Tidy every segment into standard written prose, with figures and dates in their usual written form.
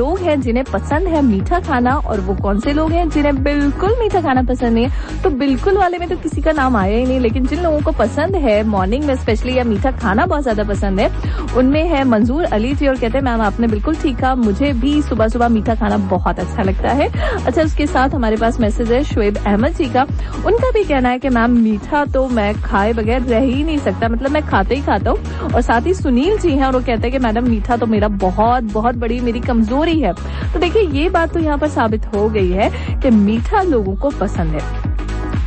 लोग हैं जिन्हें पसंद है मीठा खाना और वो कौन से लोग हैं जिन्हें बिल्कुल मीठा खाना पसंद नहीं है। तो बिल्कुल वाले में तो किसी का नाम आया ही नहीं, लेकिन जिन लोगों को पसंद है मॉर्निंग में स्पेशली या मीठा खाना बहुत ज्यादा पसंद है, उनमें है मंजूर अली जी और कहते हैं मैम आपने बिल्कुल ठीक कहा, मुझे भी सुबह सुबह मीठा खाना बहुत अच्छा लगता है। अच्छा, उसके साथ हमारे पास मैसेज है शुएब अहमद जी का। उनका भी कहना है कि मैम मीठा तो मैं खाए बगैर रह ही नहीं सकता, मतलब मैं खाते ही खाता हूँ। और साथ ही सुनील जी हैं और वो कहते हैं कि मैडम मीठा तो मेरा बहुत बहुत बड़ी मेरी कमजोरी है। तो देखिए ये बात तो यहाँ पर साबित हो गई है कि मीठा लोगों को पसंद है।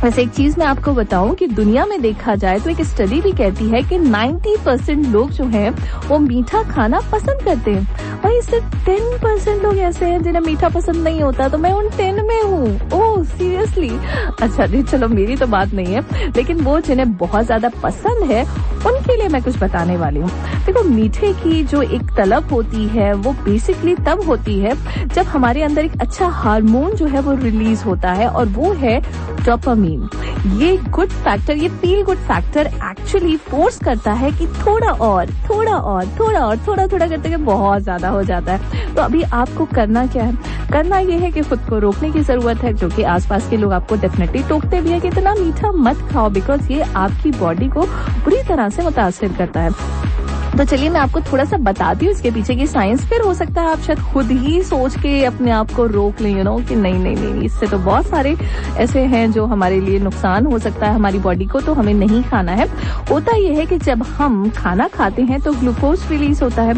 वैसे एक चीज मैं आपको बताऊं कि दुनिया में देखा जाए तो एक स्टडी भी कहती है कि 90% लोग जो हैं वो मीठा खाना पसंद करते हैं, वहीं सिर्फ 10% लोग ऐसे हैं जिन्हें मीठा पसंद नहीं होता। तो मैं उन 10 में हूँ। Oh seriously? अच्छा जी, चलो मेरी तो बात नहीं है, लेकिन वो जिन्हें बहुत ज्यादा पसंद है उनके लिए मैं कुछ बताने वाली हूँ। देखो मीठे की जो एक तलब होती है वो बेसिकली तब होती है जब हमारे अंदर एक अच्छा हार्मोन जो है वो रिलीज होता है और वो है डोपामीन। ये गुड फैक्टर, ये feel good factor actually force करता है कि थोड़ा करते करते बहुत ज्यादा हो जाता है। तो अभी आपको करना क्या है? करना ये है कि खुद को रोकने की जरूरत है, जो कि आसपास के लोग आपको डेफिनेटली टोकते भी है कि इतना मीठा मत खाओ, बिकॉज ये आपकी बॉडी को बुरी तरह से मुतासिर करता है। तो चलिए मैं आपको थोड़ा सा बताती हूँ इसके पीछे की साइंस, फिर हो सकता है आप शायद खुद ही सोच के अपने आप को रोक लें, कि नहीं, इससे तो बहुत सारे ऐसे हैं जो हमारे लिए नुकसान हो सकता है हमारी बॉडी को, तो हमें नहीं खाना है। होता यह है कि जब हम खाना खाते हैं तो ग्लूकोज रिलीज होता है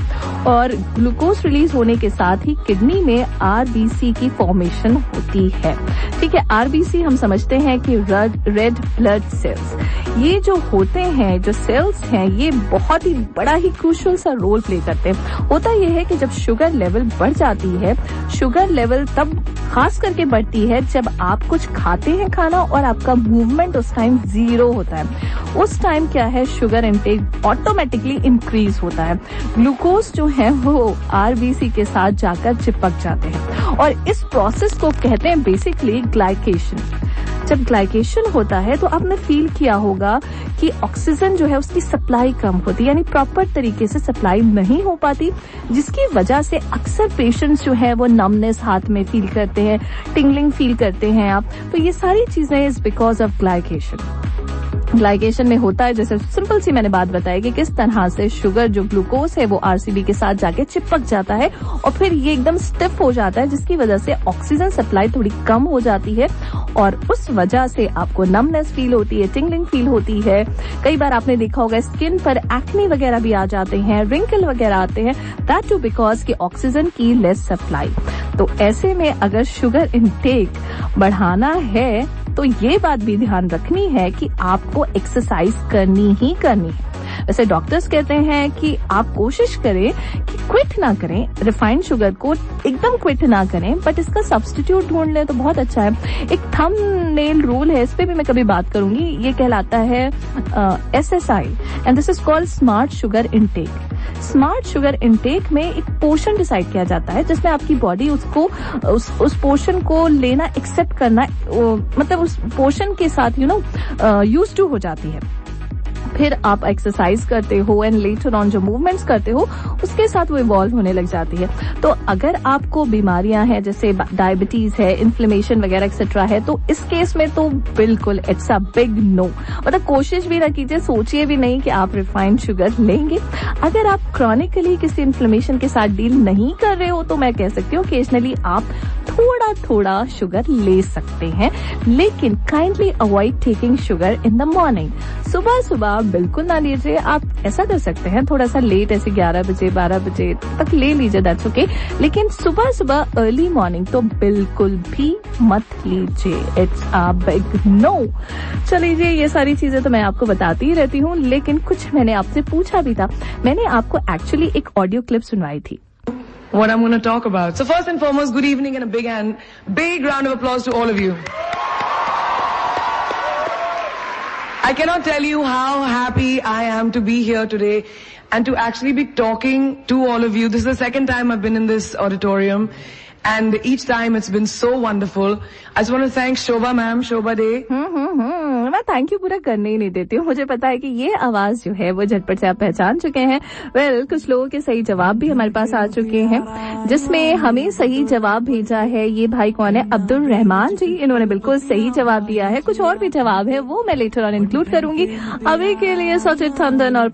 और ग्लूकोज रिलीज होने के साथ ही किडनी में आरबीसी की फॉर्मेशन होती है। ठीक है, आरबीसी हम समझते हैं कि रेड ब्लड सेल्स, ये जो होते हैं, जो सेल्स हैं, ये बहुत ही बड़ा ही क्रूशियल सा रोल प्ले करते हैं। होता यह है कि जब शुगर लेवल बढ़ जाती है, शुगर लेवल तब खास करके बढ़ती है जब आप कुछ खाते हैं खाना और आपका मूवमेंट उस टाइम 0 होता है। उस टाइम क्या है, शुगर इनटेक ऑटोमेटिकली इंक्रीज होता है, ग्लूकोज जो है वो आरबीसी के साथ जाकर चिपक जाते हैं और इस प्रोसेस को कहते हैं बेसिकली ग्लाइकेशन। जब ग्लाइकेशन होता है तो आपने फील किया होगा कि ऑक्सीजन जो है उसकी सप्लाई कम होती है, यानी प्रॉपर तरीके से सप्लाई नहीं हो पाती, जिसकी वजह से अक्सर पेशेंट्स जो है वो नमनेस हाथ में फील करते हैं, टिंगलिंग फील करते हैं आप। तो ये सारी चीजें is because of glycation. Glycation में होता है, जैसे सिंपल सी मैंने बात बताई कि किस तरह से शुगर जो ग्लूकोज है वो आरसीबी के साथ जाके चिपक जाता है और फिर ये एकदम स्टिफ हो जाता है, जिसकी वजह से ऑक्सीजन सप्लाई थोड़ी कम हो जाती है और उस वजह से आपको नमनेस फील होती है, टिंगलिंग फील होती है। कई बार आपने देखा होगा स्किन पर एक्ने वगैरह भी आ जाते हैं, रिंकल वगैरह आते हैं, दैट टू बिकॉज की ऑक्सीजन की लेस सप्लाई। तो ऐसे में अगर शुगर इनटेक बढ़ाना है तो ये बात भी ध्यान रखनी है कि आपको एक्सरसाइज करनी ही करनी है। वैसे डॉक्टर्स कहते हैं कि आप कोशिश करें कि क्विट ना करें, रिफाइंड शुगर को एकदम क्विट ना करें, बट इसका सब्स्टिट्यूट ढूंढ लें तो बहुत अच्छा है। एक थंबनेल रूल है, इस पे भी मैं कभी बात करूंगी, ये कहलाता है SSI and this is called smart sugar intake. Smart sugar intake में एक पोर्शन डिसाइड किया जाता है जिसमें आपकी बॉडी उसको उस पोर्शन को लेना, एक्सेप्ट करना, मतलब उस पोर्शन के साथ यूज्ड टू हो जाती है। फिर आप एक्सरसाइज करते हो एंड लेटर ऑन जो मूवमेंट्स करते हो उसके साथ वो इवॉल्व होने लग जाती है। तो अगर आपको बीमारियां हैं जैसे डायबिटीज है, इन्फ्लेमेशन वगैरह एक्सेट्रा है, तो इस केस में तो बिल्कुल इट्स अ बिग नो। मतलब कोशिश भी ना कीजिए, सोचिए भी नहीं कि आप रिफाइंड शुगर लेंगे। अगर आप क्रॉनिकली किसी इन्फ्लेमेशन के साथ डील नहीं कर रहे हो तो मैं कह सकती हूँ ओकेजनली आप थोड़ा थोड़ा शुगर ले सकते हैं, लेकिन kindly avoid taking sugar in the morning. सुबह सुबह बिल्कुल ना लीजिए। आप ऐसा कर सकते हैं थोड़ा सा लेट, ऐसे 11 बजे 12 बजे तक ले लीजिए, दैट्स ओके, लेकिन सुबह सुबह अर्ली मॉर्निंग तो बिल्कुल भी मत लीजिए, इट्स अ बिग नो। चलिए ये सारी चीजें तो मैं आपको बताती ही रहती हूँ, लेकिन कुछ मैंने आपसे पूछा भी था। मैंने आपको एक्चुअली एक ऑडियो क्लिप सुनवाई थी। What I'm going to talk about. So first and foremost, good evening and a big round of applause to all of you. I cannot tell you how happy I am to be here today and to actually be talking to all of you. This is the second time I've been in this auditorium and each time it's been so wonderful. I just want to thank Shobha ma'am, Shobha Day. Thank you पूरा करने ही नहीं देती हूँ। मुझे पता है कि ये आवाज जो है वो झटपट से आप पहचान चुके हैं। वेल, कुछ लोगों के सही जवाब भी हमारे पास आ चुके हैं, जिसमें हमें सही जवाब भेजा है ये भाई कौन है, अब्दुल रहमान जी। इन्होंने बिल्कुल सही जवाब दिया है। कुछ और भी जवाब है वो मैं लेटर ऑन इंक्लूड करूंगी। अभी के लिए सचिन थंदन और